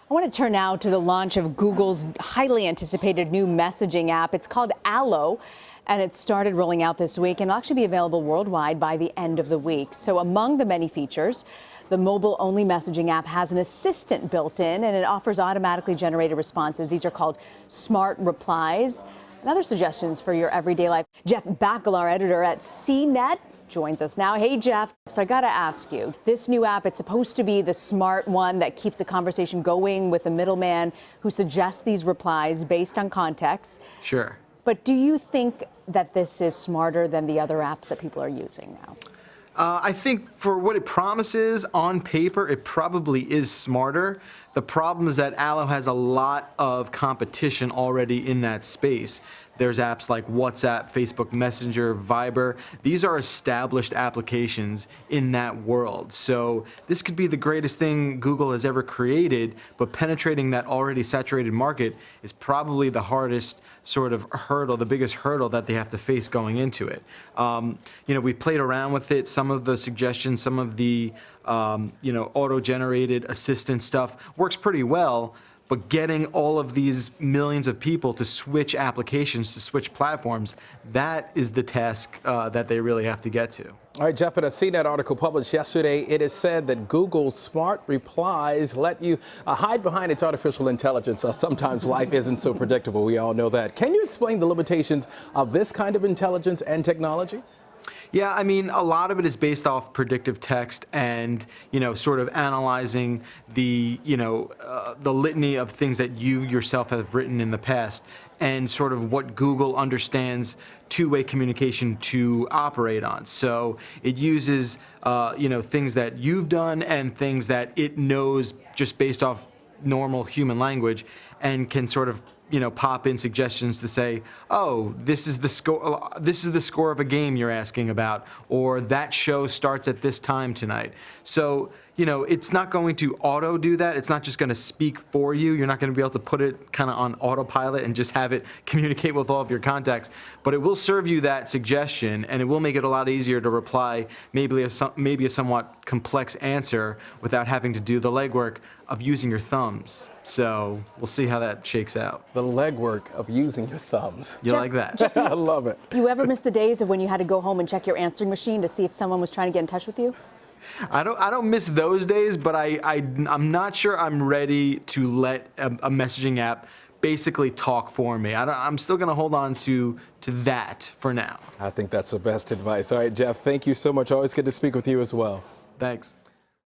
I want to turn now to the launch of Google's highly anticipated new messaging app. It's called Allo, and it started rolling out this week and will actually be available worldwide by the end of the week. So among the many features, the mobile-only messaging app has an assistant built in, and it offers automatically generated responses. These are called smart replies and other suggestions for your everyday life. Jeff Bakalar, editor at CNET, joins us now. Hey, Jeff. So I got to ask you, this new app, it's supposed to be the smart one that keeps the conversation going with the middleman who suggests these replies based on context. Sure. But do you think that this is smarter than the other apps that people are using now? I think for what it promises on paper, it probably is smarter. The problem is that Allo has a lot of competition already in that space. There's apps like WhatsApp, Facebook Messenger, Viber. These are established applications in that world. So this could be the greatest thing Google has ever created, but penetrating that already saturated market is probably the hardest sort of hurdle, the biggest hurdle that they have to face going into it. We played around with it. Some of the suggestions, some of the auto-generated assistant stuff works pretty well. But getting all of these millions of people to switch applications, to switch platforms, that is the task that they really have to get to. All right, Jeff, in a CNET article published yesterday, it is said that Google's smart replies let you hide behind its artificial intelligence. Sometimes life isn't so predictable. We all know that. Can you explain the limitations of this kind of intelligence and technology? Yeah, I mean, a lot of it is based off predictive text and, sort of analyzing the litany of things that you yourself have written in the past and sort of what Google understands two-way communication to operate on. So it uses, things that you've done and things that it knows just based off normal human language and can sort of pop in suggestions to say, oh, this is the score of a game you're asking about, or that show starts at this time tonight. So it's not going to auto do that. It's not just going to speak for you. You're not going to be able to put it kind of on autopilot and just have it communicate with all of your contacts. But it will serve you that suggestion, and it will make it a lot easier to reply maybe a somewhat complex answer without having to do the legwork of using your thumbs. So we'll see how that shakes out. The legwork of using your thumbs. You like that? I love it. You ever miss the days of when you had to go home and check your answering machine to see if someone was trying to get in touch with you? I don't miss those days, but I'm not sure I'm ready to let a messaging app basically talk for me. I'm still going to hold on to that for now. I think that's the best advice. All right, Jeff, thank you so much. Always good to speak with you as well. Thanks.